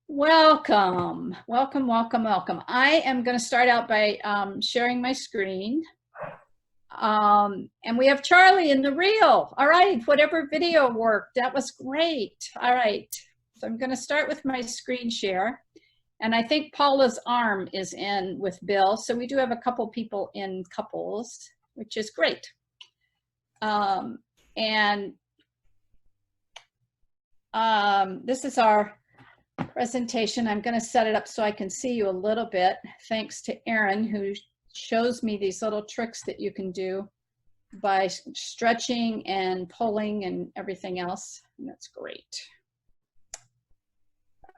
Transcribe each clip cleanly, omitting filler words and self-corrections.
Welcome, welcome, welcome, welcome. I am going to start out by sharing my screen. And we have Charlie in the reel. All right, whatever video worked, that was great. All right, so I'm going to start with my screen share. And I think Paula's arm is in with Bill. So we do have a couple people in couples, which is great. This is our presentation. I'm going to set it up so I can see you a little bit, thanks to Erin, who shows me these little tricks that you can do by stretching and pulling and everything else. And that's great.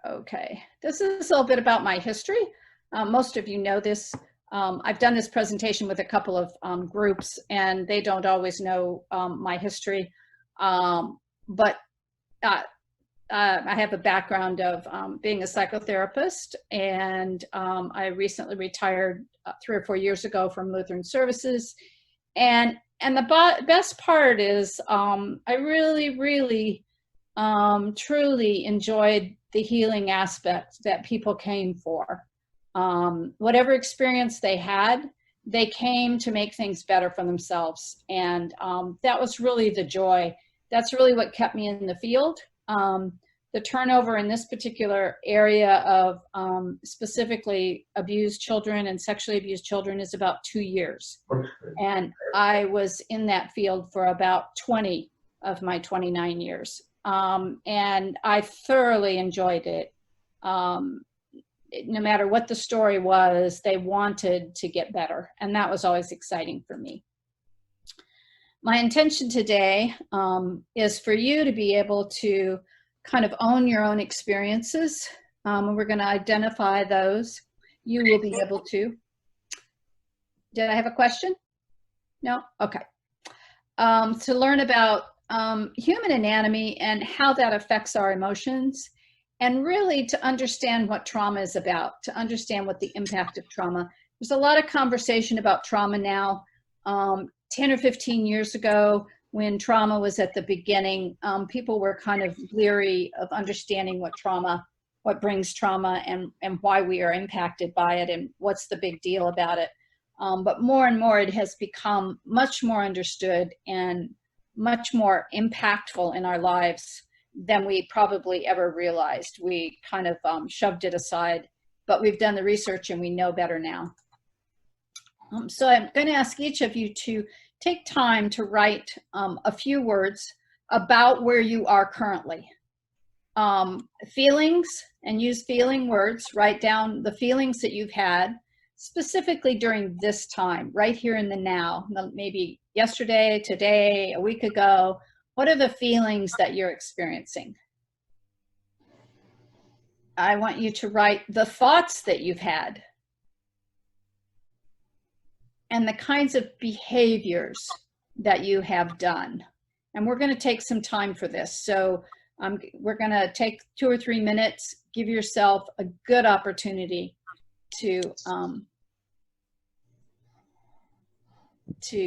Okay, this is a little bit about my history. Most of you know this. I've done this presentation with a couple of groups, and they don't always know my history. I have a background of being a psychotherapist, and I recently retired 3 or 4 years ago from Lutheran Services. And the best part is I really, truly enjoyed the healing aspect that people came for. Whatever experience they had, they came to make things better for themselves. And that was really the joy. That's really what kept me in the field. The turnover in this particular area of specifically abused children and sexually abused children is about 2 years. And I was in that field for about 20 of my 29 years. And I thoroughly enjoyed it. No matter what the story was, they wanted to get better. And that was always exciting for me. My intention today is for you to be able to kind of own your own experiences. We're going to identify those. You will be able to. Did I have a question? No? Okay. To learn about human anatomy and how that affects our emotions, and really to understand what trauma is about, to understand what the impact of trauma. There's a lot of conversation about trauma now. 10 or 15 years ago, when trauma was at the beginning, people were kind of leery of understanding what brings trauma and why we are impacted by it and what's the big deal about it. But more and more it has become much more understood and much more impactful in our lives than we probably ever realized. We kind of shoved it aside, but we've done the research and we know better now. So I'm going to ask each of you to take time to write a few words about where you are currently. Feelings, and use feeling words. Write down the feelings that you've had specifically during this time, right here in the now, maybe yesterday, today, a week ago. What are the feelings that you're experiencing? I want you to write the thoughts that you've had and the kinds of behaviors that you have done. And we're going to take some time for this. So we're going to take 2 or 3 minutes, give yourself a good opportunity to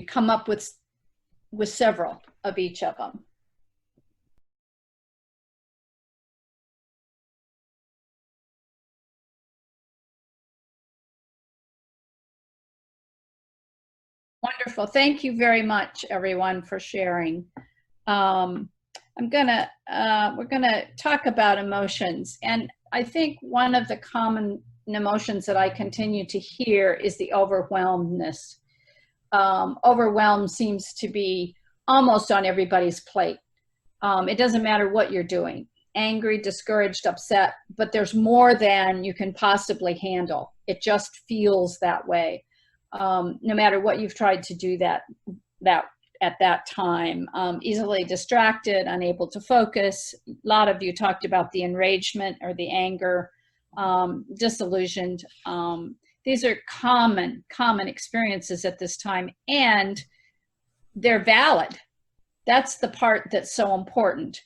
come up with several of each of them. Wonderful. Thank you very much, everyone, for sharing. We're gonna talk about emotions. And I think one of the common emotions that I continue to hear is the overwhelmedness. Overwhelm seems to be almost on everybody's plate. It doesn't matter what you're doing, angry, discouraged, upset, but there's more than you can possibly handle. It just feels that way. No matter what you've tried to do that at that time. Easily distracted, unable to focus. A lot of you talked about the enragement or the anger, disillusioned. These are common experiences at this time, and they're valid. That's the part that's so important.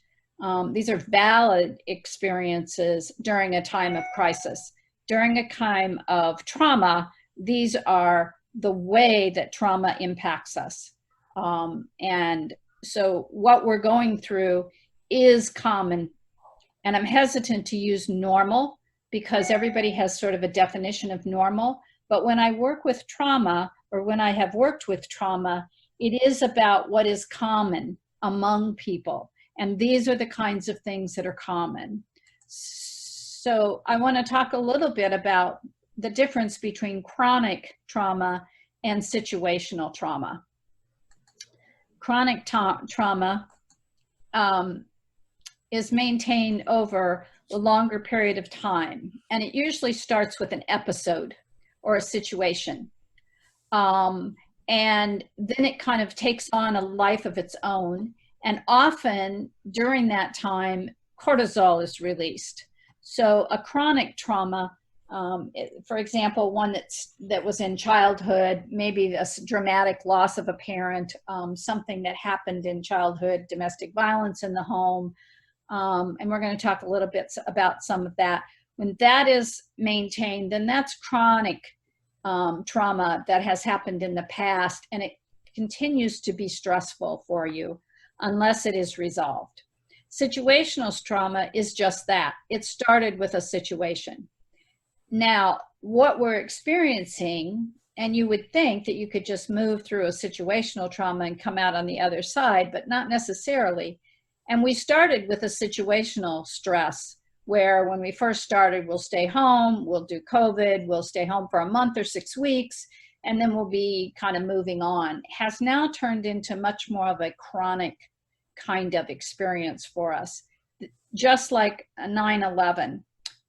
These are valid experiences during a time of crisis. During a time of trauma, these are the way that trauma impacts us. And so what we're going through is common, and I'm hesitant to use normal because everybody has sort of a definition of normal. But when I work with trauma, or when I have worked with trauma, it is about what is common among people. And these are the kinds of things that are common. So I want to talk a little bit about the difference between chronic trauma and situational trauma. Chronic trauma is maintained over a longer period of time, and it usually starts with an episode or a situation. And then it kind of takes on a life of its own, and often during that time, cortisol is released. So a chronic trauma, for example, one that was in childhood, maybe a dramatic loss of a parent, something that happened in childhood, domestic violence in the home, and we're going to talk a little bit about some of that. When that is maintained, then that's chronic trauma that has happened in the past, and it continues to be stressful for you unless it is resolved. Situational trauma is just that. It started with a situation. Now, what we're experiencing, and you would think that you could just move through a situational trauma and come out on the other side, but not necessarily. And we started with a situational stress, where when we first started, we'll stay home, we'll do COVID, we'll stay home for a month or 6 weeks, and then we'll be kind of moving on. It has now turned into much more of a chronic kind of experience for us, just like 9/11.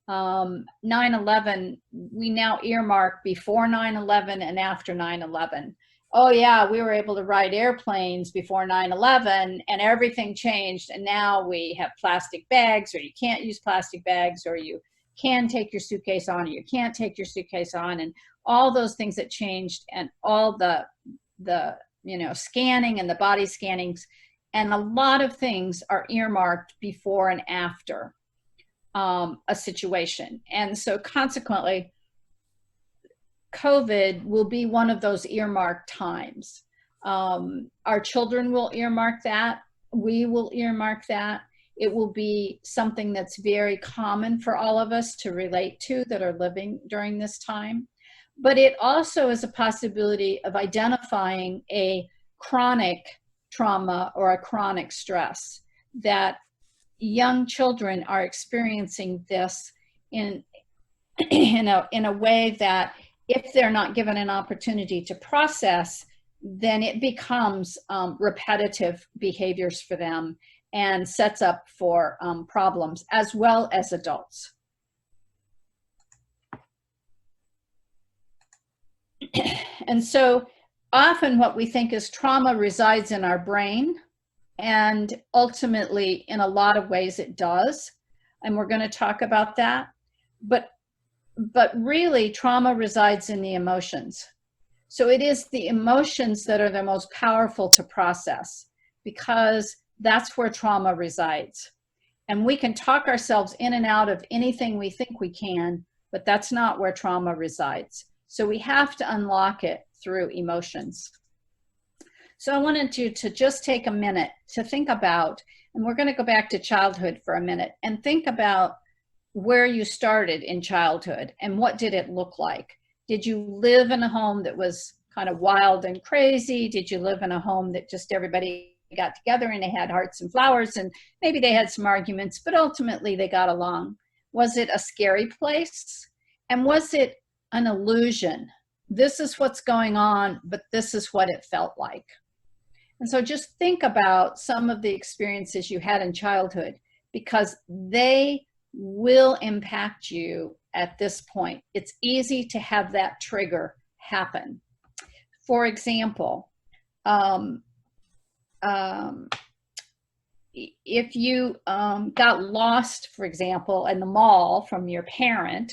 9/11, we now earmark before 9/11 and after 9/11. Oh yeah, we were able to ride airplanes before 9/11 and everything changed, and now we have plastic bags, or you can't use plastic bags, or you can take your suitcase on, or you can't take your suitcase on, and all those things that changed, and all the scanning and the body scannings, and a lot of things are earmarked before and after a situation. And so consequently, COVID will be one of those earmarked times. Our children will earmark that. We will earmark that. It will be something that's very common for all of us to relate to that are living during this time. But it also is a possibility of identifying a chronic trauma or a chronic stress, that young children are experiencing this in a way that, if they're not given an opportunity to process, then it becomes repetitive behaviors for them and sets up for problems, as well as adults. And so often what we think is trauma resides in our brain, and ultimately in a lot of ways it does, and we're going to talk about that. But really, trauma resides in the emotions. So it is the emotions that are the most powerful to process, because that's where trauma resides. And we can talk ourselves in and out of anything we think we can, but that's not where trauma resides. So we have to unlock it through emotions. So I wanted you to just take a minute to think about, and we're going to go back to childhood for a minute, and think about where you started in childhood and what did it look like. Did you live in a home that was kind of wild and crazy? Did you live in a home that just everybody got together and they had hearts and flowers, and maybe they had some arguments, but ultimately they got along? Was it a scary place? And was it an illusion? This is what's going on, but this is what it felt like. And so just think about some of the experiences you had in childhood, because they will impact you at this point. It's easy to have that trigger happen. For example, if you got lost, for example, in the mall from your parent,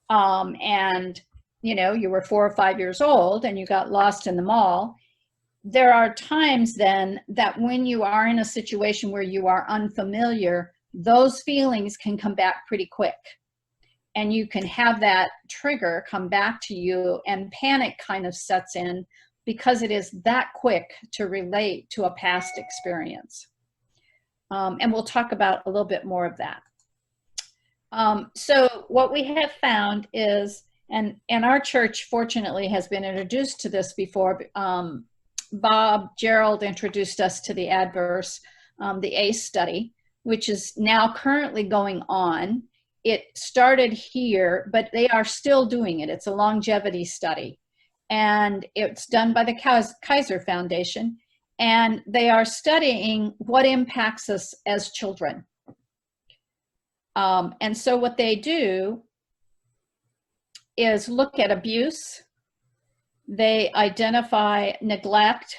and you were 4 or 5 years old and you got lost in the mall, there are times then that when you are in a situation where you are unfamiliar, those feelings can come back pretty quick. And you can have that trigger come back to you, and panic kind of sets in because it is that quick to relate to a past experience. And we'll talk about a little bit more of that. So what we have found is, and our church fortunately has been introduced to this before. Bob Gerald introduced us to the adverse, the ACE study, which is now currently going on. It started here, but they are still doing it. It's a longevity study, and it's done by the Kaiser Foundation, and they are studying what impacts us as children. And so what they do is look at abuse, they identify neglect,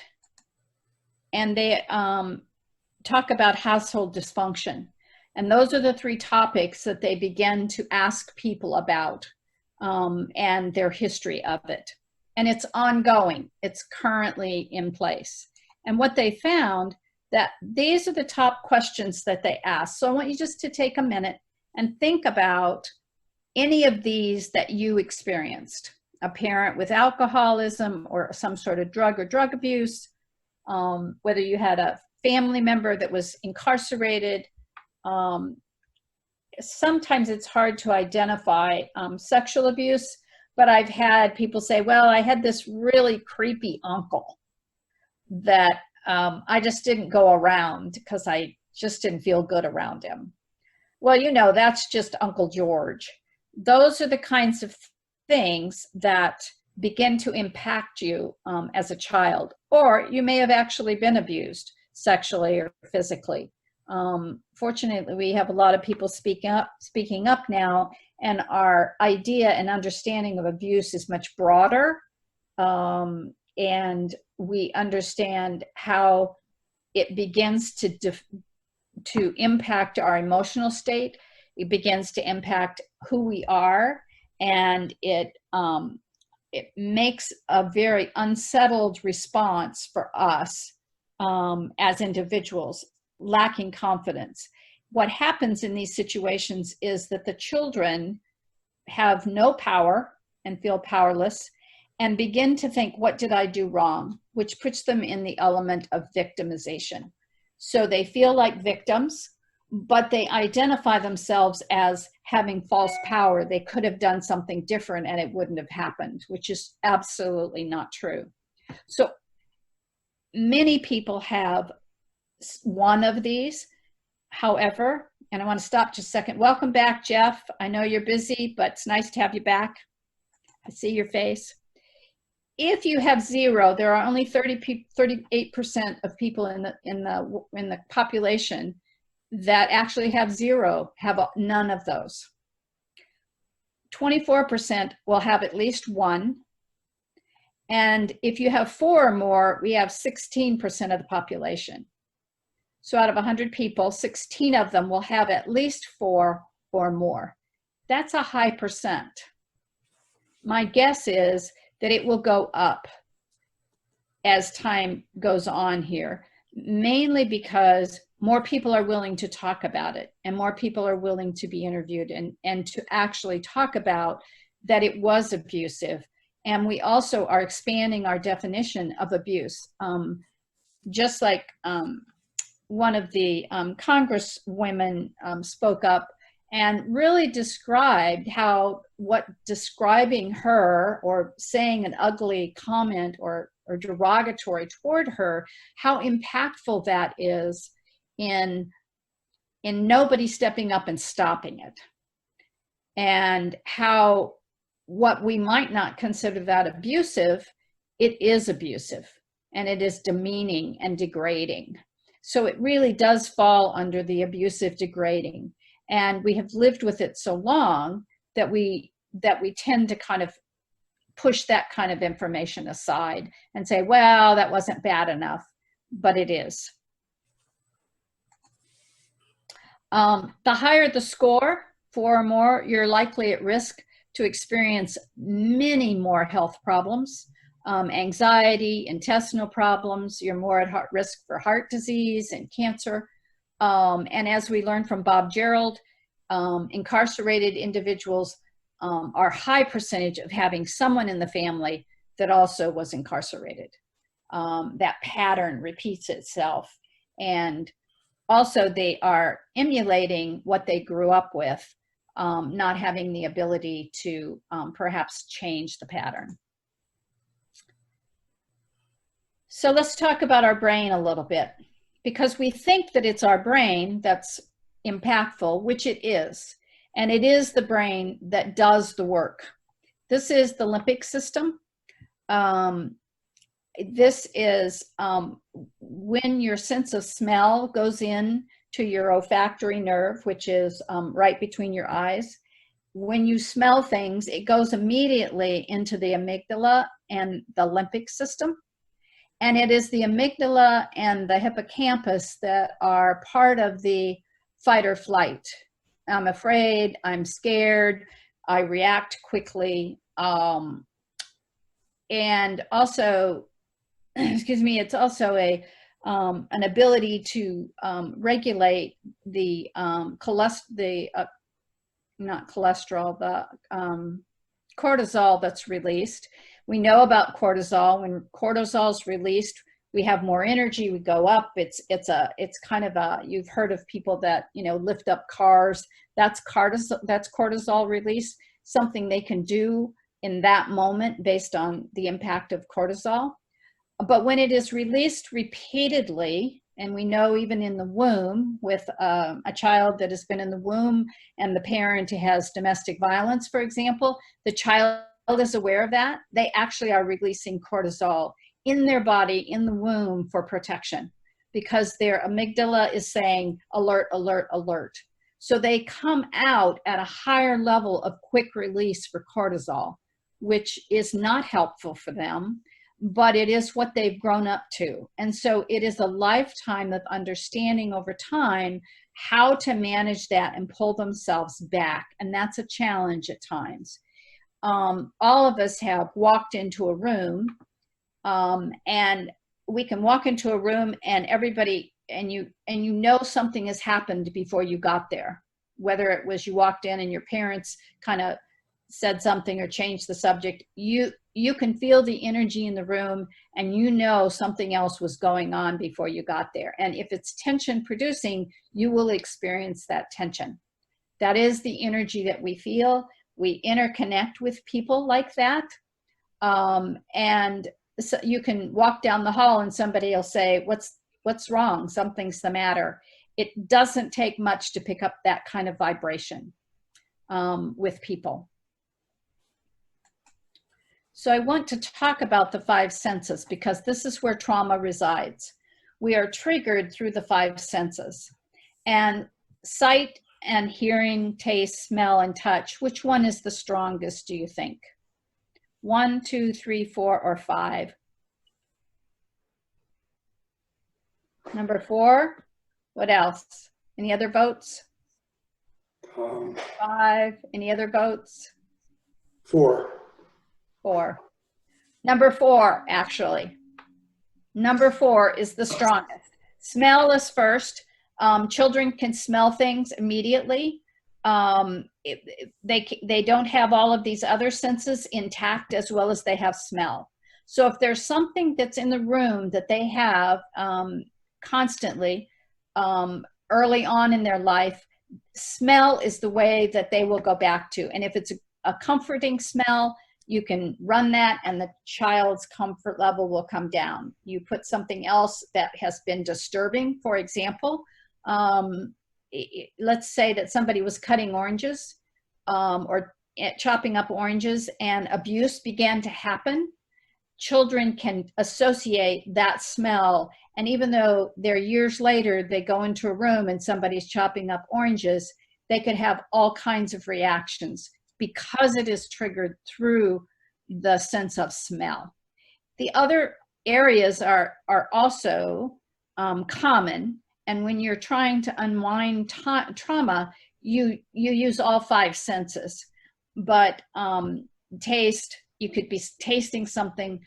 and they talk about household dysfunction. And those are the three topics that they begin to ask people about, and their history of it. And it's ongoing. It's currently in place. And what they found, that these are the top questions that they ask. So I want you just to take a minute and think about any of these that you experienced. A parent with alcoholism or some sort of drug or drug abuse, whether you had a family member that was incarcerated. Sometimes it's hard to identify sexual abuse, but I've had people say, well, I had this really creepy uncle that I just didn't go around because I just didn't feel good around him. Well, you know, that's just Uncle George. Those are the kinds of things that begin to impact you as a child, or you may have actually been abused sexually or physically. Fortunately, we have a lot of people speaking up now, and our idea and understanding of abuse is much broader, and we understand how it begins to impact our emotional state. It begins to impact who we are, and it makes a very unsettled response for us as individuals, lacking confidence. What happens in these situations is that the children have no power and feel powerless and begin to think, what did I do wrong? Which puts them in the element of victimization. So they feel like victims, but they identify themselves as having false power. They could have done something different and it wouldn't have happened, which is absolutely not true. So many people have one of these. However, and I want to stop just a second. Welcome back, Jeff. I know you're busy, but it's nice to have you back. I see your face. If you have zero, there are only 38% of people in the population that actually have zero, have none of those. 24% will have at least one. And if you have 4 or more, we have 16% of the population. So out of 100 people, 16 of them will have at least 4 or more. That's a high percent. My guess is that it will go up as time goes on here, mainly because more people are willing to talk about it, and more people are willing to be interviewed and to actually talk about that it was abusive. And we also are expanding our definition of abuse. Just like one of the congresswomen spoke up and really described how describing her or saying an ugly comment or derogatory toward her, how impactful that is in nobody stepping up and stopping it. And how what we might not consider that abusive, it is abusive, and it is demeaning and degrading. So it really does fall under the abusive, degrading. And we have lived with it so long that we tend to kind of push that kind of information aside and say, well, that wasn't bad enough, but it is. The higher the score, 4 or more, you're likely at risk to experience many more health problems, anxiety, intestinal problems. You're more at risk for heart disease and cancer. And as we learned from Bob Gerald, incarcerated individuals are a high percentage of having someone in the family that also was incarcerated. That pattern repeats itself. And also they are emulating what they grew up with not having the ability to perhaps change the pattern. So let's talk about our brain a little bit, because we think that it's our brain that's impactful, which it is. And it is the brain that does the work. This is the limbic system. This is when your sense of smell goes in to your olfactory nerve, which is right between your eyes. When you smell things, it goes immediately into the amygdala and the limbic system. And it is the amygdala and the hippocampus that are part of the fight or flight. I'm afraid, I'm scared, I react quickly. And also, excuse me, it's also an ability to regulate the cortisol that's released. We know about cortisol. When cortisol is released, we have more energy, we go up. It's kind of a, you've heard of people that, you know, lift up cars. That's cortisol release, something they can do in that moment based on the impact of cortisol. But when it is released repeatedly, and we know even in the womb with a child that has been in the womb and the parent has domestic violence, for example, the child is aware of that. They actually are releasing cortisol in their body, in the womb, for protection, because their amygdala is saying alert, alert, alert. So they come out at a higher level of quick release for cortisol, which is not helpful for them, but it is what they've grown up to. And so it is a lifetime of understanding over time how to manage that and pull themselves back. And that's a challenge at times. All of us have walked into a room, and we can walk into a room and everybody, and you know something has happened before you got there, whether it was you walked in and your parents kind of said something or changed the subject. You can feel the energy in the room, and you know something else was going on before you got there. And if it's tension producing, you will experience that tension. That is the energy that we feel. We interconnect with people like that. And so you can walk down the hall and somebody will say, what's wrong? Something's the matter. It doesn't take much to pick up that kind of vibration with people. So I want to talk about the 5 senses, because this is where trauma resides. We are triggered through the 5 senses. And sight and hearing, taste, smell, and touch, which one is the strongest, do you think? 1, 2, 3, 4, or 5? Number 4? What else? Any other votes? 5. Any other votes? 4. 4. Number 4, actually. Number 4 is the strongest. Smell is first. Children can smell things immediately. They don't have all of these other senses intact as well as they have smell. So if there's something that's in the room that they have constantly early on in their life, smell is the way that they will go back to. And if it's a comforting smell, you can run that and the child's comfort level will come down. You put something else that has been disturbing, for example, let's say that somebody was cutting oranges or chopping up oranges and abuse began to happen. Children can associate that smell, and even though they're years later, they go into a room and somebody's chopping up oranges, they could have all kinds of reactions because it is triggered through the sense of smell. The other areas are also common, and when you're trying to unwind trauma, you use all 5 senses. But taste, you could be tasting something,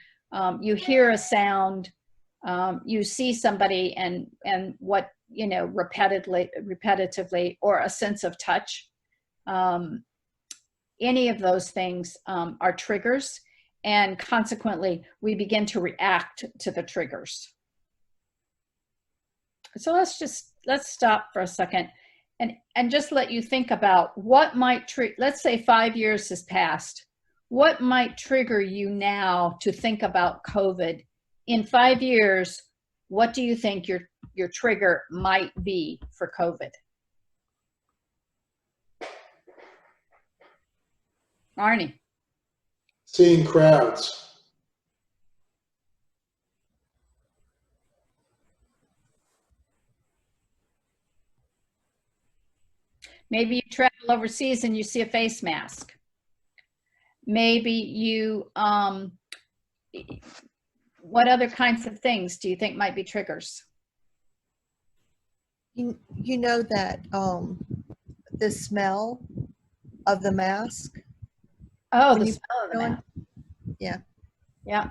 you hear a sound, you see somebody and what, you know, repetitively, or a sense of touch. Any of those things are triggers, and consequently we begin to react to the triggers. So let's stop for a second And just let you think about what might let's say 5 years has passed. What might trigger you now to think about COVID? In 5 years, what do you think your trigger might be for COVID? Arnie. Seeing crowds. Maybe you travel overseas and you see a face mask. Maybe you, what other kinds of things do you think might be triggers? You know that the smell of the mask. Oh, the smell of the mask. Yeah. Yeah.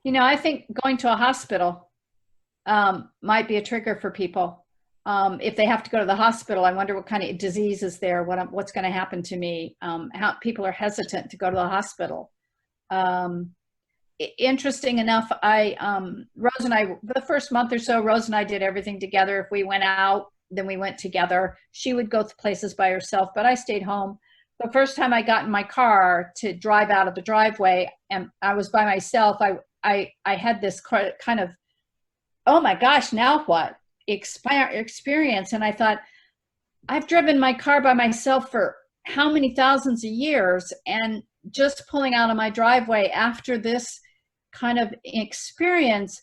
You know, I think going to a hospital might be a trigger for people. If they have to go to the hospital, I wonder what kind of disease is there, what's going to happen to me, how people are hesitant to go to the hospital. Interesting enough, Rose and I, the first month or so, Rose and I did everything together. If we went out, then we went together. She would go to places by herself, but I stayed home. The first time I got in my car to drive out of the driveway and I was by myself, I had this kind of, oh my gosh, now what? Experience. And I thought, I've driven my car by myself for how many thousands of years, and just pulling out of my driveway after this kind of experience,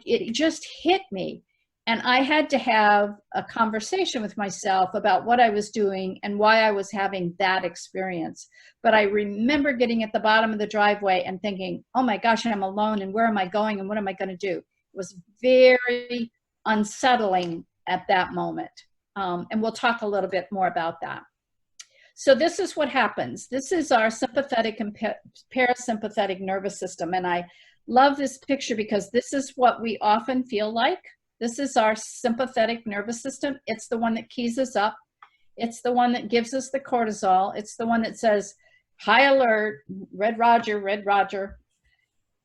it just hit me. And I had to have a conversation with myself about what I was doing and why I was having that experience. But I remember getting at the bottom of the driveway and thinking, oh my gosh, I'm alone, and where am I going, and what am I going to do? It was very unsettling at that moment. And we'll talk a little bit more about that. So this is what happens. This is our sympathetic and parasympathetic nervous system. And I love this picture because this is what we often feel like. This is our sympathetic nervous system. It's the one that keys us up. It's the one that gives us the cortisol. It's the one that says, high alert, red Roger, red Roger.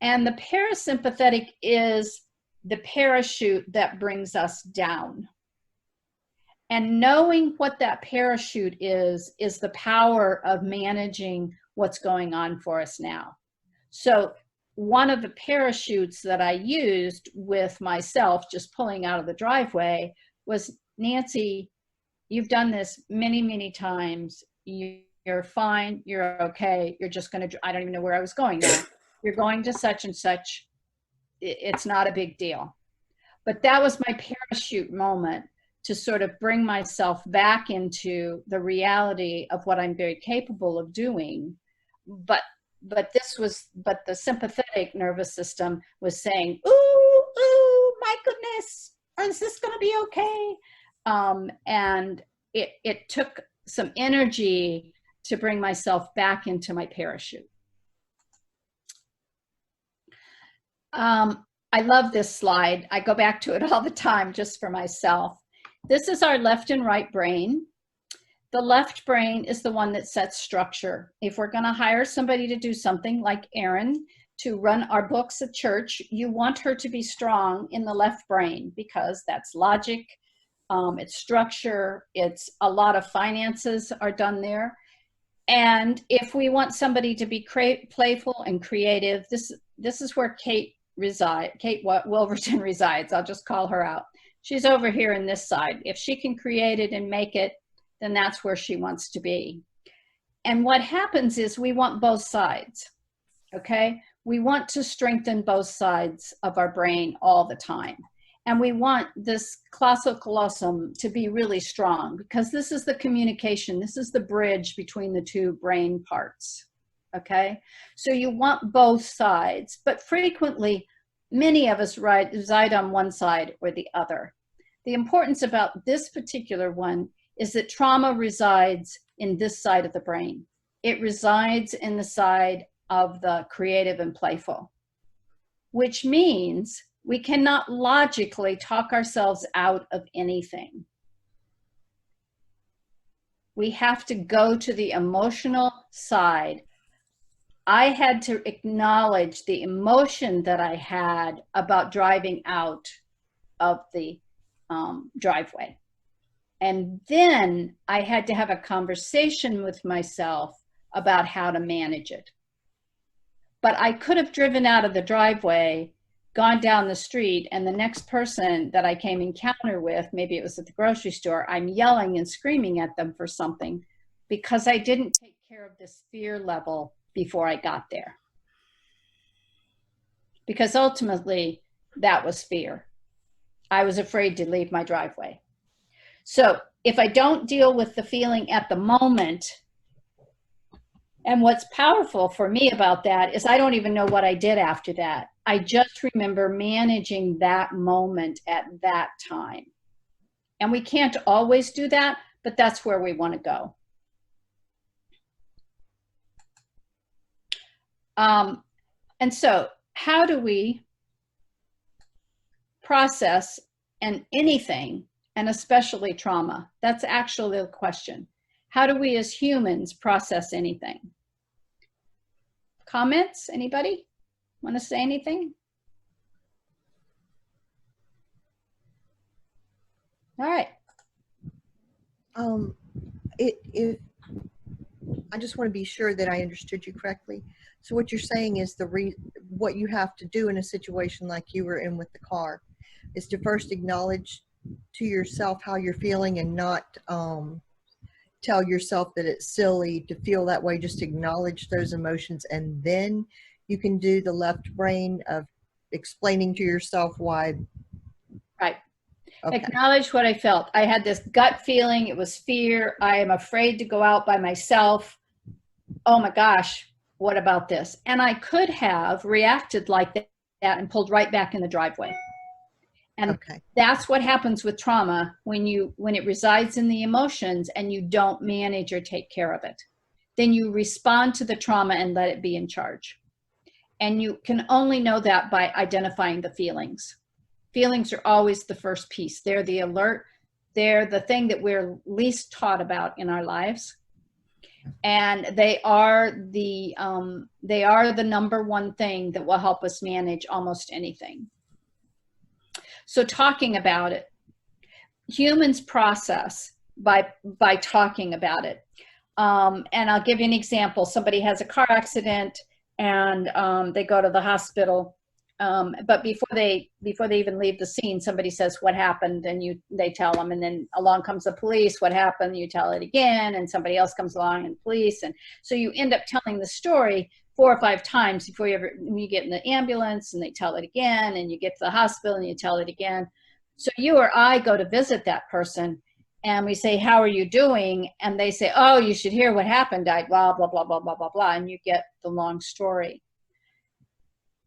And the parasympathetic is the parachute that brings us down. And knowing what that parachute is the power of managing what's going on for us now. So one of the parachutes that I used with myself, just pulling out of the driveway, was, Nancy, you've done this many, many times. You're fine. You're okay. You're just going to, I don't even know where I was going now. You're going to such and such. It's not a big deal. But that was my parachute moment to sort of bring myself back into the reality of what I'm very capable of doing. But the sympathetic nervous system was saying, ooh, my goodness, is this going to be okay? And it took some energy to bring myself back into my parachute. I love this slide. I go back to it all the time just for myself. This is our left and right brain. The left brain is the one that sets structure. If we're going to hire somebody to do something like Erin to run our books at church, you want her to be strong in the left brain because that's logic, it's structure, it's a lot of finances are done there. And if we want somebody to be playful and creative, this is where Kate Wilverton resides. I'll just call her out. She's over here in this side. If she can create it and make it, then that's where she wants to be. And what happens is we want both sides, okay? We want to strengthen both sides of our brain all the time. And we want this classical callosum to be really strong because this is the communication, this is the bridge between the two brain parts, okay? So you want both sides, but frequently, many of us reside on one side or the other. The importance about this particular one is that trauma resides in this side of the brain. It resides in the side of the creative and playful, which means we cannot logically talk ourselves out of anything. We have to go to the emotional side. I had to acknowledge the emotion that I had about driving out of the driveway. And then I had to have a conversation with myself about how to manage it. But I could have driven out of the driveway, gone down the street, and the next person that I came encounter with, maybe it was at the grocery store, I'm yelling and screaming at them for something because I didn't take care of this fear level before I got there. Because ultimately, that was fear. I was afraid to leave my driveway. So if I don't deal with the feeling at the moment, and what's powerful for me about that is I don't even know what I did after that. I just remember managing that moment at that time. And we can't always do that, but that's where we want to go. And so how do we process anything, and especially trauma? That's actually the question. How do we as humans process anything? Comments? Anybody want to say anything? All right. I just want to be sure that I understood you correctly. So what you're saying is what you have to do in a situation like you were in with the car is to first acknowledge to yourself how you're feeling and not tell yourself that it's silly to feel that way. Just acknowledge those emotions, and then you can do the left brain of explaining to yourself why. Right. Okay. Acknowledge what I felt. I had this gut feeling. It was fear. I am afraid to go out by myself. Oh my gosh, what about this? And I could have reacted like that and pulled right back in the driveway. And okay. That's what happens with trauma when it resides in the emotions and you don't manage or take care of it. Then you respond to the trauma and let it be in charge. And you can only know that by identifying the feelings. Feelings are always the first piece. They're the alert. They're the thing that we're least taught about in our lives. And they are the number one thing that will help us manage almost anything. So talking about it, humans process by talking about it. And I'll give you an example. Somebody has a car accident and they go to the hospital. But before they even leave the scene, somebody says, what happened? And they tell them, and then along comes the police, what happened? You tell it again, and somebody else comes along and police. And so you end up telling the story 4 or 5 times before you get in the ambulance, and they tell it again, and you get to the hospital and you tell it again. So you or I go to visit that person and we say, how are you doing? And they say, oh, you should hear what happened. I blah, blah, blah, blah, blah, blah, blah. And you get the long story.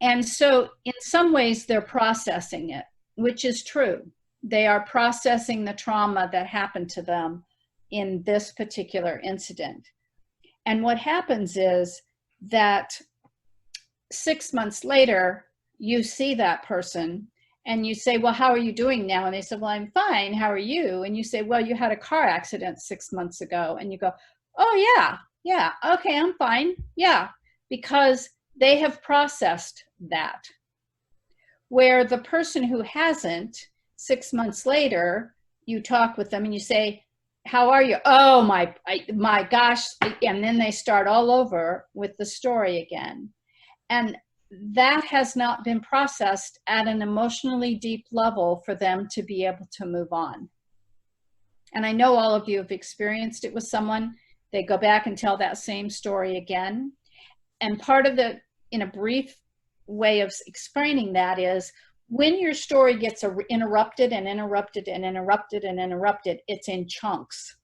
And so in some ways they're processing it, which is true. They are processing the trauma that happened to them in this particular incident. And what happens is that 6 months later, you see that person and you say, well, how are you doing now? And they say, well, I'm fine. How are you? And you say, well, you had a car accident 6 months ago. And you go, oh, yeah, okay, I'm fine. Yeah, because they have processed that. Where the person who hasn't, 6 months later, you talk with them and you say, how are you? Oh, my gosh. And then they start all over with the story again. And that has not been processed at an emotionally deep level for them to be able to move on. And I know all of you have experienced it with someone. They go back and tell that same story again. And part of in a brief way of explaining that is, when your story gets interrupted and interrupted and interrupted and interrupted, it's in chunks.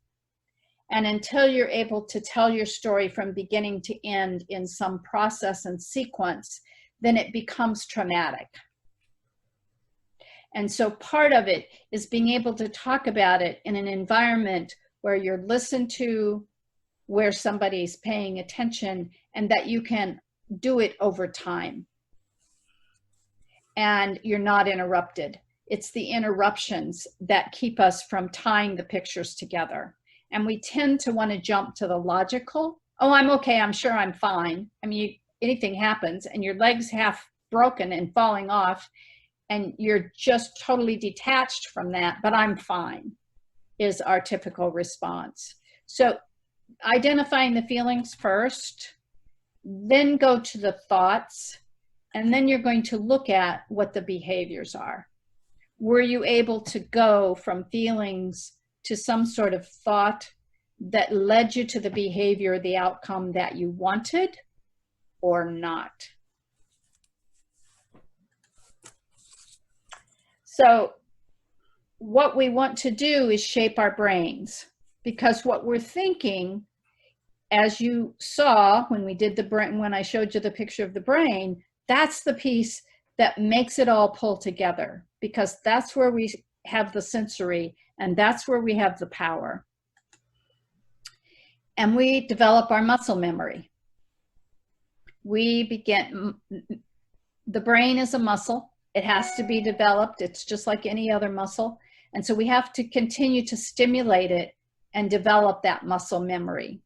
And until you're able to tell your story from beginning to end in some process and sequence, then it becomes traumatic. And so part of it is being able to talk about it in an environment where you're listened to, where somebody's paying attention, and that you can do it over time. And you're not interrupted. It's the interruptions that keep us from tying the pictures together. And we tend to want to jump to the logical. Oh, I'm okay, I'm sure I'm fine. I mean, anything happens and your leg's half broken and falling off and you're just totally detached from that, but I'm fine, is our typical response. So identifying the feelings first, then go to the thoughts, and then you're going to look at what the behaviors are. Were you able to go from feelings to some sort of thought that led you to the behavior, the outcome that you wanted, or not? So what we want to do is shape our brains, because what we're thinking, as you saw when we did the brain, when I showed you the picture of the brain, that's the piece that makes it all pull together, because that's where we have the sensory and that's where we have the power. And we develop our muscle memory. We begin, the brain is a muscle. It has to be developed. It's just like any other muscle. And so we have to continue to stimulate it and develop that muscle memory.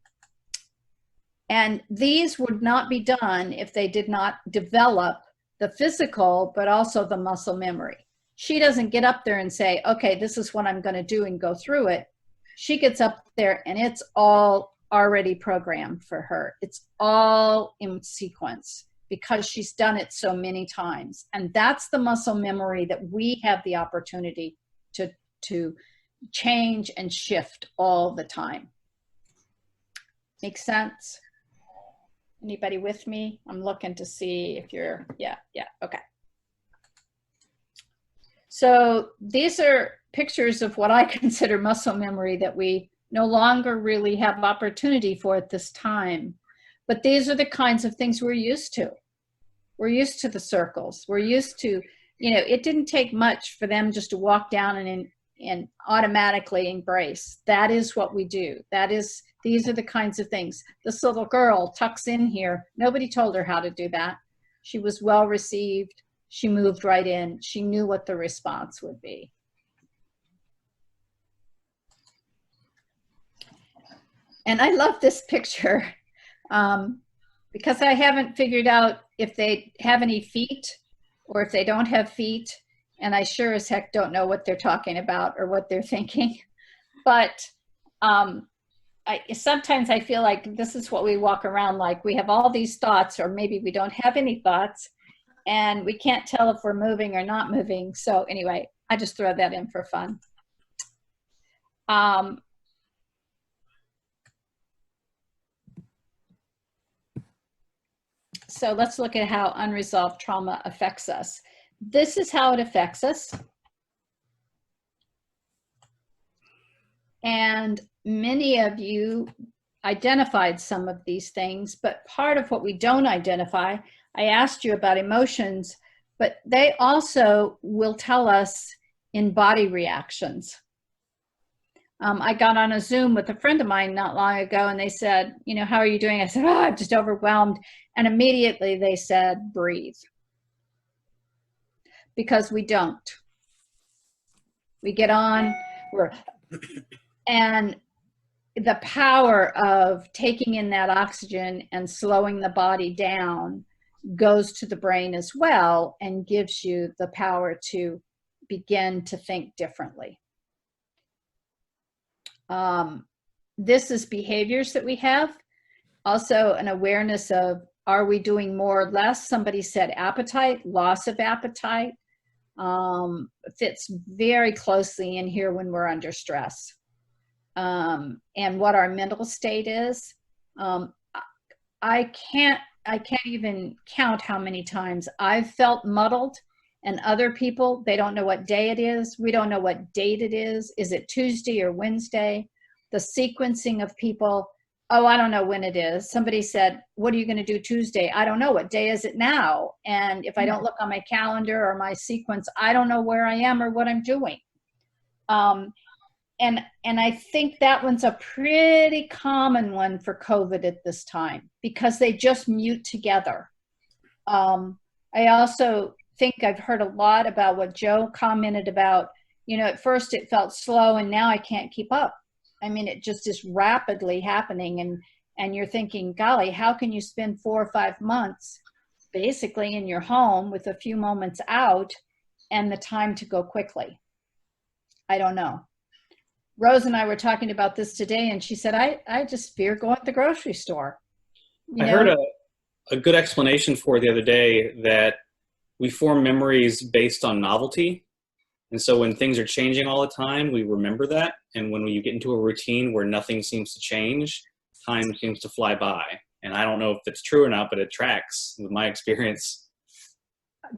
And these would not be done if they did not develop the physical, but also the muscle memory. She doesn't get up there and say, okay, this is what I'm going to do and go through it. She gets up there and it's all already programmed for her. It's all in sequence because she's done it so many times. And that's the muscle memory that we have the opportunity to change and shift all the time. Make sense? Anybody with me? I'm looking to see if you're, yeah, okay. So these are pictures of what I consider muscle memory that we no longer really have opportunity for at this time. But these are the kinds of things we're used to. We're used to the circles. We're used to, you know, it didn't take much for them just to walk down and automatically embrace. That is what we do. These are the kinds of things. This little girl tucks in here. Nobody told her how to do that. She was well received. She moved right in. She knew what the response would be. And I love this picture because I haven't figured out if they have any feet or if they don't have feet. And I sure as heck don't know what they're talking about or what they're thinking. But sometimes I feel like this is what we walk around like. We have all these thoughts, or maybe we don't have any thoughts, and we can't tell if we're moving or not moving. So anyway, I just throw that in for fun. So let's look at how unresolved trauma affects us. This is how it affects us. And many of you identified some of these things, but part of what we don't identify, I asked you about emotions, but they also will tell us in body reactions. I got on a Zoom with a friend of mine not long ago, and they said, you know, how are you doing? I said, oh, I'm just overwhelmed. And immediately they said, breathe. Because we don't. We get on, and the power of taking in that oxygen and slowing the body down goes to the brain as well and gives you the power to begin to think differently. This is behaviors that we have. Also an awareness of, are we doing more or less? Somebody said appetite, loss of appetite. Fits very closely in here when we're under stress. And what our mental state is. I can't even count how many times I've felt muddled, and other people, they don't know what day it is. We don't know what date it is. Is it Tuesday or Wednesday? The sequencing of people, oh, I don't know when it is. Somebody said, what are you going to do Tuesday? I don't know. What day is it now? And if I don't look on my calendar or my sequence, I don't know where I am or what I'm doing. And I think that one's a pretty common one for COVID at this time, because they just mute together. I also think I've heard a lot about what Joe commented about, you know, at first it felt slow and now I can't keep up. I mean, it just is rapidly happening, And you're thinking, golly, how can you spend 4 or 5 months basically in your home with a few moments out and the time to go quickly? I don't know. Rose and I were talking about this today, and she said, I just fear going to the grocery store. I heard a good explanation for it the other day, that we form memories based on novelty. And so when things are changing all the time, we remember that. And when you get into a routine where nothing seems to change, time seems to fly by. And I don't know if that's true or not, but it tracks with my experience.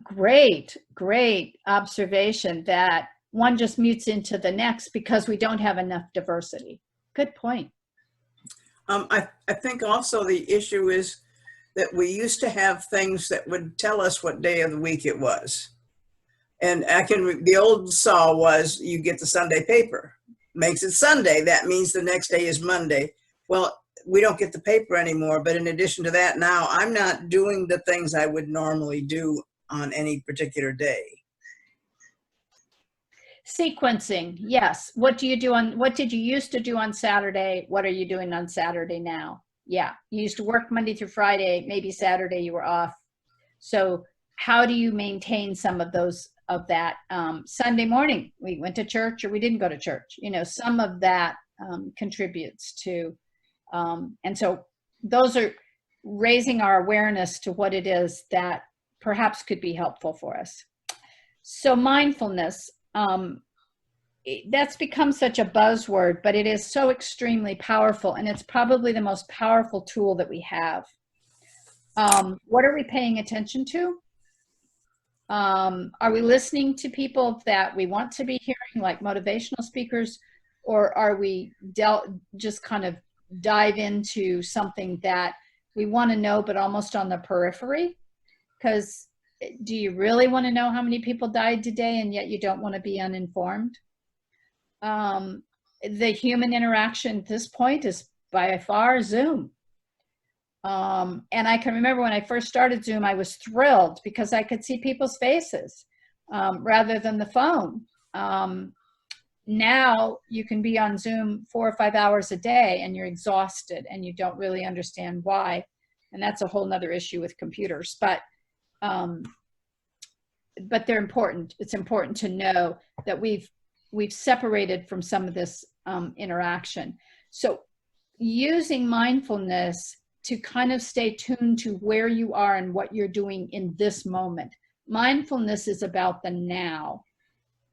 Great, great observation that one just mutes into the next because we don't have enough diversity. Good point. I think also the issue is that we used to have things that would tell us what day of the week it was. And the old saw was, you get the Sunday paper, makes it Sunday. That means the next day is Monday. Well, we don't get the paper anymore. But in addition to that, now I'm not doing the things I would normally do on any particular day. Sequencing, yes. What did you used to do on Saturday? What are you doing on Saturday now? Yeah, you used to work Monday through Friday, maybe Saturday you were off. So how do you maintain some of that? Sunday morning, we went to church or we didn't go to church. Some of that contributes to, and so those are raising our awareness to what it is that perhaps could be helpful for us. So mindfulness, that's become such a buzzword, but it is so extremely powerful, and it's probably the most powerful tool that we have. What are we paying attention to? Are we listening to people that we want to be hearing, like motivational speakers, or are we just kind of dive into something that we want to know, but almost on the periphery? Because do you really want to know how many people died today, and yet you don't want to be uninformed? The human interaction at this point is by far Zoom. And I can remember when I first started Zoom, I was thrilled because I could see people's faces rather than the phone. Now you can be on Zoom 4 or 5 hours a day and you're exhausted and you don't really understand why. And that's a whole nother issue with computers, but they're important. It's important to know that we've separated from some of this interaction. So using mindfulness to kind of stay tuned to where you are and what you're doing in this moment. Mindfulness is about the now.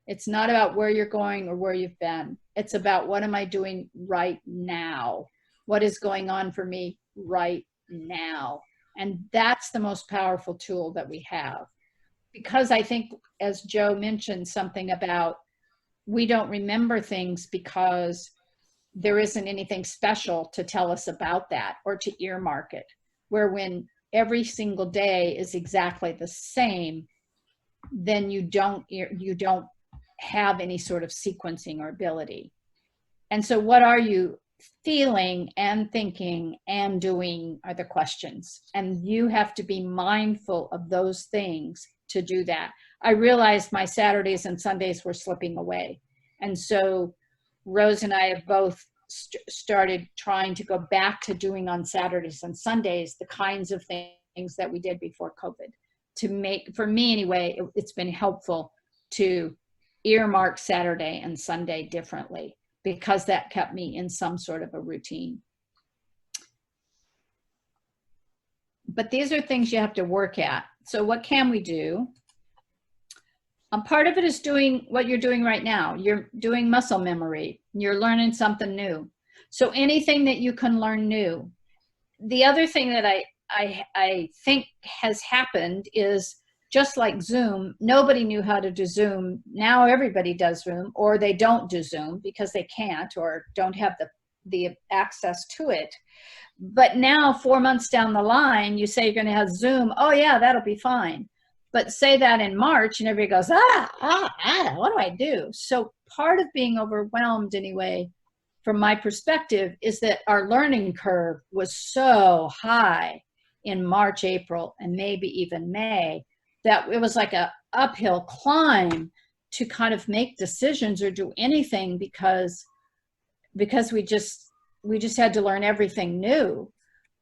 It's not about where you're going or where you've been. It's about, what am I doing right now? What is going on for me right now? And that's the most powerful tool that we have. Because I think, as Joe mentioned, something about we don't remember things because there isn't anything special to tell us about that or to earmark it. Where when every single day is exactly the same, then you don't have any sort of sequencing or ability. And so what are you feeling and thinking and doing are the questions. And you have to be mindful of those things to do that. I realized my Saturdays and Sundays were slipping away. And so Rose and I have both started trying to go back to doing on Saturdays and Sundays the kinds of things that we did before COVID. To make, for me anyway, it's been helpful to earmark Saturday and Sunday differently, because that kept me in some sort of a routine. But these are things you have to work at. So what can we do? Part of it is doing what you're doing right now. You're doing muscle memory. You're learning something new. So anything that you can learn new. The other thing that I think has happened is, just like Zoom, nobody knew how to do Zoom. Now everybody does Zoom, or they don't do Zoom because they can't or don't have the access to it. But now 4 months down the line, you say you're going to have Zoom. Oh yeah, that'll be fine. But say that in March and everybody goes, what do I do? So part of being overwhelmed anyway, from my perspective, is that our learning curve was so high in March, April, and maybe even May, that it was like a uphill climb to kind of make decisions or do anything because we just we just had to learn everything new.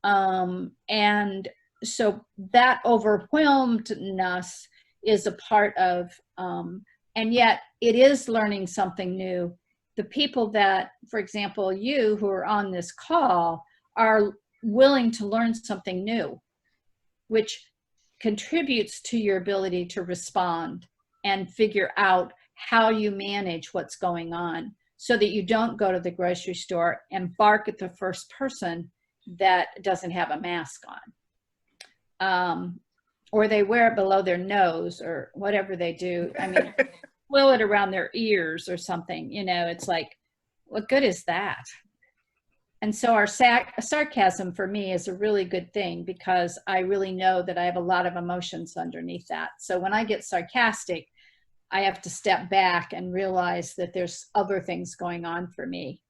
And so that overwhelmedness is a part of, and yet it is learning something new. The people that, for example, you who are on this call are willing to learn something new, which contributes to your ability to respond and figure out how you manage what's going on, so that you don't go to the grocery store and bark at the first person that doesn't have a mask on. Or they wear it below their nose or whatever they do. I mean, twirl it around their ears or something, you know, it's like, what good is that? And so our sarcasm for me is a really good thing, because I really know that I have a lot of emotions underneath that. So when I get sarcastic, I have to step back and realize that there's other things going on for me.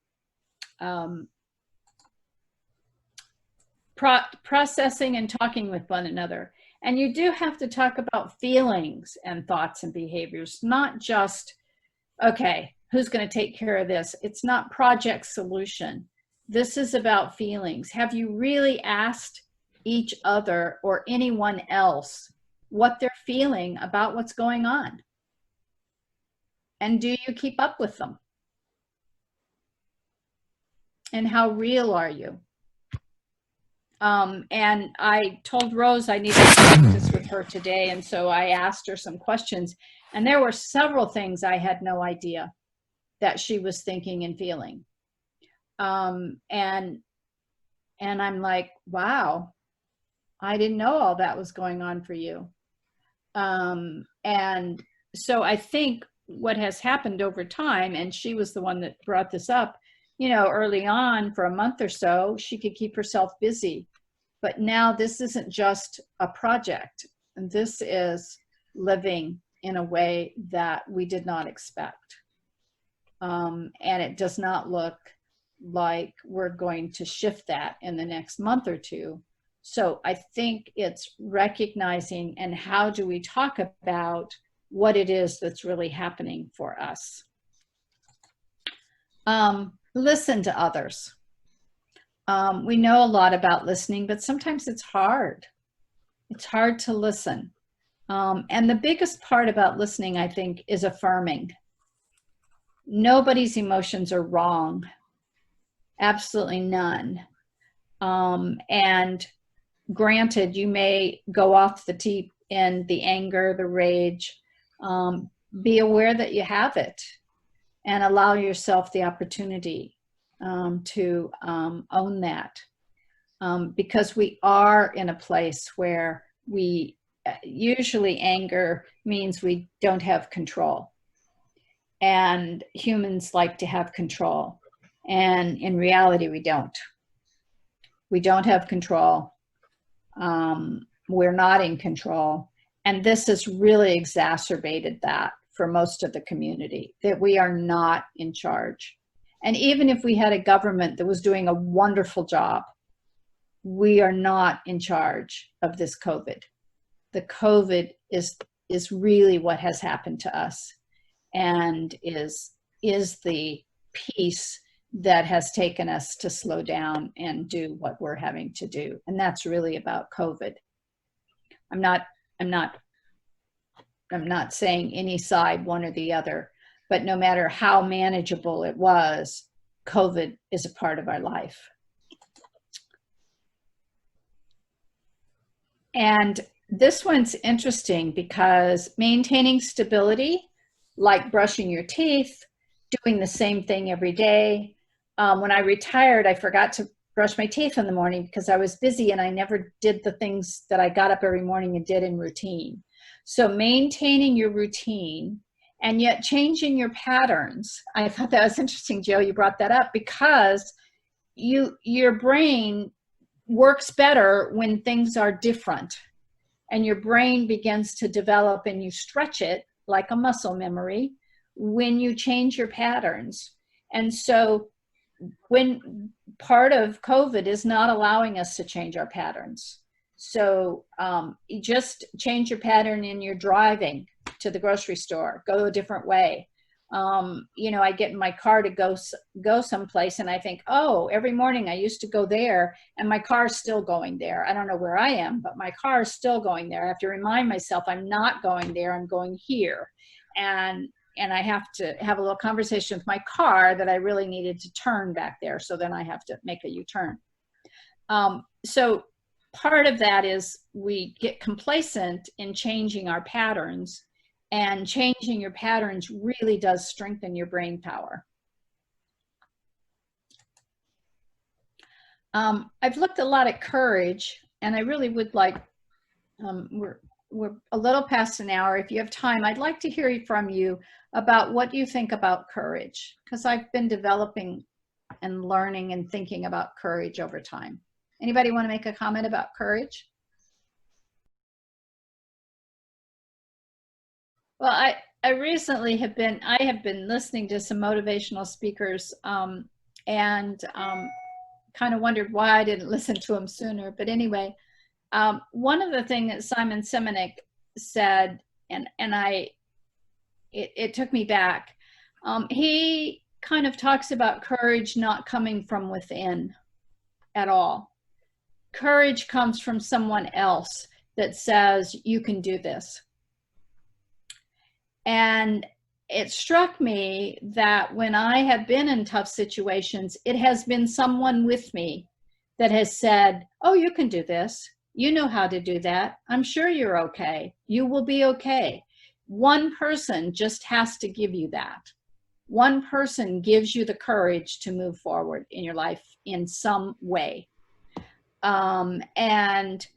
Processing and talking with one another. And you do have to talk about feelings and thoughts and behaviors, not just, okay, who's going to take care of this? It's not project solution. This is about feelings. Have you really asked each other or anyone else what they're feeling about what's going on? And do you keep up with them? And how real are you? And I told Rose I needed to practice with her today, and so I asked her some questions, and there were several things I had no idea that she was thinking and feeling. And I'm like, wow, I didn't know all that was going on for you. And so I think what has happened over time, and she was the one that brought this up, you know, early on for a month or so, she could keep herself busy. But now this isn't just a project. And this is living in a way that we did not expect. And it does not look like we're going to shift that in the next month or two. So I think it's recognizing, and how do we talk about what it is that's really happening for us. Listen to others. We know a lot about listening, but sometimes it's hard. It's hard to listen. And the biggest part about listening, I think, is affirming. Nobody's emotions are wrong. Absolutely none. And granted, you may go off the deep end, the anger, the rage. Be aware that you have it, and allow yourself the opportunity to own that. Because we are in a place where we usually anger means we don't have control. And humans like to have control. And in reality, we don't. We don't have control. We're not in control. And this has really exacerbated that for most of the community, that we are not in charge. And even if we had a government that was doing a wonderful job, we are not in charge of this COVID. The COVID is really what has happened to us, and is the piece that has taken us to slow down and do what we're having to do. And that's really about COVID. I'm not saying any side, one or the other, but no matter how manageable it was, COVID is a part of our life. And this one's interesting because maintaining stability, like brushing your teeth, doing the same thing every day. When I retired, I forgot to brush my teeth in the morning because I was busy and I never did the things that I got up every morning and did in routine. So maintaining your routine and yet changing your patterns. I thought that was interesting, Joe, you brought that up, because your brain works better when things are different, and your brain begins to develop, and you stretch it like a muscle memory when you change your patterns. And so when part of COVID is not allowing us to change our patterns. So you just change your pattern in your driving to the grocery store, go a different way, You know, I get in my car to go someplace and I think, oh, every morning I used to go there and my car's still going there. I don't know where I am, but my car is still going there. I have to remind myself I'm not going there, I'm going here. And I have to have a little conversation with my car that I really needed to turn back there. So then I have to make a U-turn. So part of that is we get complacent in changing our patterns, and changing your patterns really does strengthen your brain power. I've looked a lot at courage, and I really would like, we're a little past an hour. If you have time, I'd like to hear from you about what you think about courage, because I've been developing and learning and thinking about courage over time. Anybody want to make a comment about courage? Well, I recently have been listening to some motivational speakers and kind of wondered why I didn't listen to them sooner. But anyway, one of the things that Simon Sinek said, and it took me back. He kind of talks about courage not coming from within at all. Courage comes from someone else that says, you can do this. And it struck me that when I have been in tough situations, it has been someone with me that has said, oh, you can do this. You know how to do that. I'm sure you're okay. You will be okay. One person just has to give you that. One person gives you the courage to move forward in your life in some way. And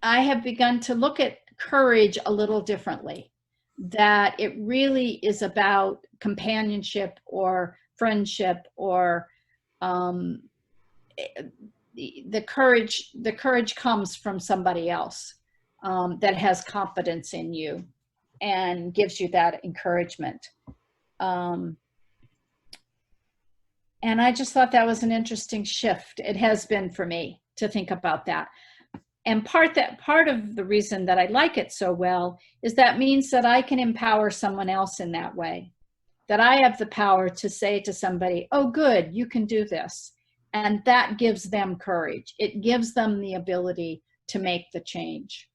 I have begun to look at courage a little differently. That it really is about companionship or friendship, or the courage comes from somebody else that has confidence in you and gives you that encouragement. And I just thought that was an interesting shift. It has been for me to think about that. And part of the reason that I like it so well is that means that I can empower someone else in that way. That I have the power to say to somebody, oh, good, you can do this. And that gives them courage. It gives them the ability to make the change.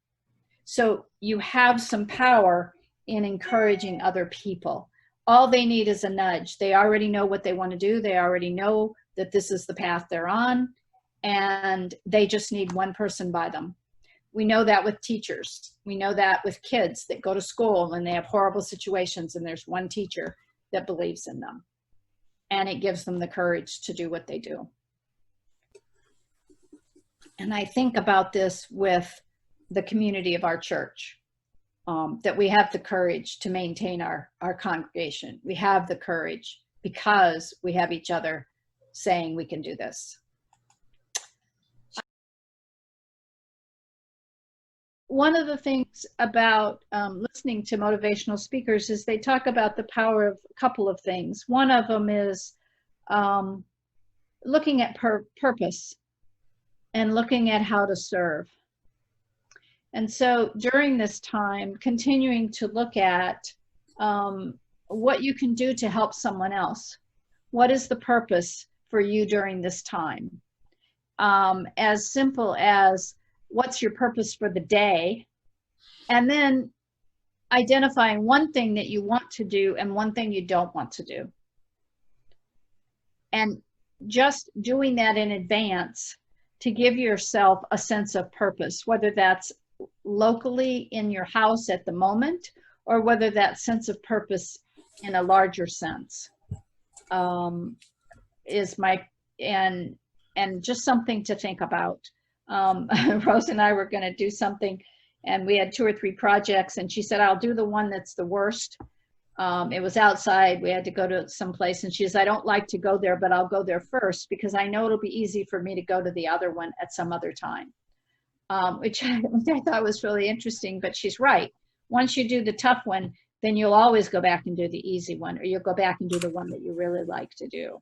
So you have some power in encouraging other people. All they need is a nudge. They already know what they want to do. They already know that this is the path they're on. And they just need one person by them. We know that with teachers. We know that with kids that go to school and they have horrible situations and there's one teacher that believes in them. And it gives them the courage to do what they do. And I think about this with the community of our church, that we have the courage to maintain our congregation. We have the courage because we have each other saying we can do this. One of the things about listening to motivational speakers is they talk about the power of a couple of things. One of them is looking at purpose and looking at how to serve. And so during this time, continuing to look at what you can do to help someone else. What is the purpose for you during this time? As simple as, what's your purpose for the day? And then identifying one thing that you want to do and one thing you don't want to do. And just doing that in advance to give yourself a sense of purpose, whether that's locally in your house at the moment, or whether that sense of purpose in a larger sense is and just something to think about. Rose and I were going to do something, and we had 2 or 3 projects, and she said, I'll do the one that's the worst. It was outside. We had to go to some place, and she says, I don't like to go there, but I'll go there first because I know it'll be easy for me to go to the other one at some other time, which I thought was really interesting, but she's right. Once you do the tough one, then you'll always go back and do the easy one, or you'll go back and do the one that you really like to do.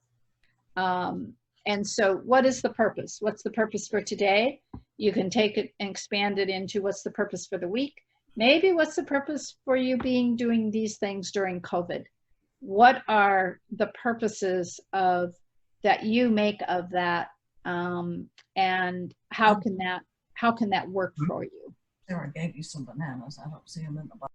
And so what is the purpose? What's the purpose for today? You can take it and expand it into what's the purpose for the week. Maybe what's the purpose for you doing these things during COVID? what are the purposes of that you make of that, and how can that work for you? Sarah gave you some bananas. I don't see them in the box.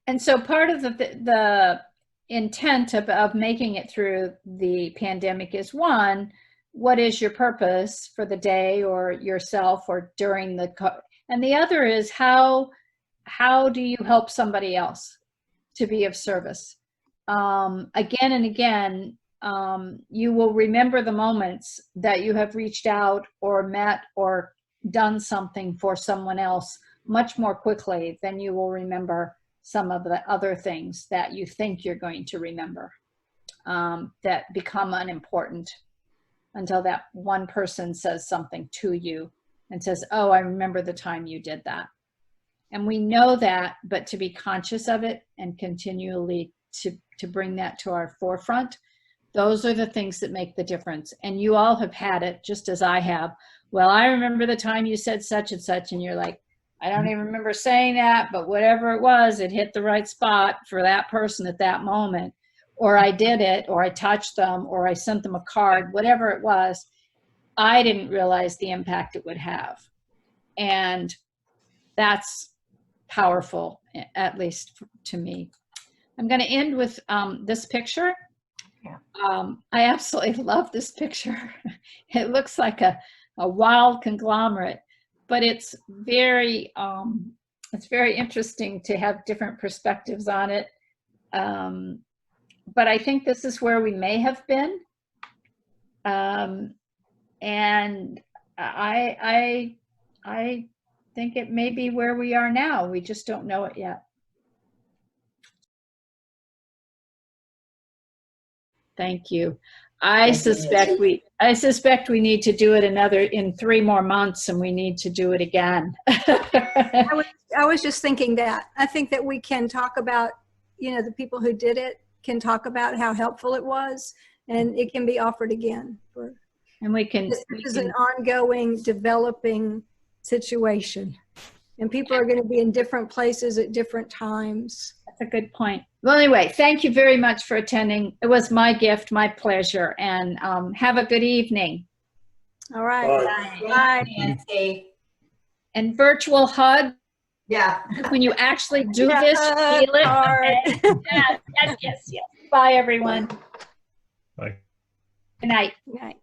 And so part of the intent of making it through the pandemic is, one, what is your purpose for the day or yourself or during and the other is how do you help somebody else to be of service? Again and again, you will remember the moments that you have reached out or met or done something for someone else much more quickly than you will remember some of the other things that you think you're going to remember, that become unimportant until that one person says something to you and says, oh, I remember the time you did that. And we know that, but to be conscious of it and continually to bring that to our forefront, those are the things that make the difference. And you all have had it, just as I have. Well, I remember the time you said such and such, and you're like, I don't even remember saying that, but whatever it was, it hit the right spot for that person at that moment. Or I did it, or I touched them, or I sent them a card, whatever it was. I didn't realize the impact it would have. And that's powerful, at least to me. I'm going to end with this picture. Yeah. I absolutely love this picture. It looks like a wild conglomerate, but it's very interesting to have different perspectives on it. But I think this is where we may have been. And I think it may be where we are now. We just don't know it yet. Thank you. I suspect we need to do it in 3 more months, and we need to do it again. I was just thinking that. I think that we can talk about, the people who did it can talk about how helpful it was, and it can be offered again. And This is an ongoing, developing situation, and people are going to be in different places at different times. That's a good point. Well, anyway, thank you very much for attending. It was my gift, my pleasure, and have a good evening. All right. Bye. Bye. Nancy. And virtual hug. Yeah. When you actually do this, feel it. Okay? Yes. Bye, everyone. Bye. Good night. Good night.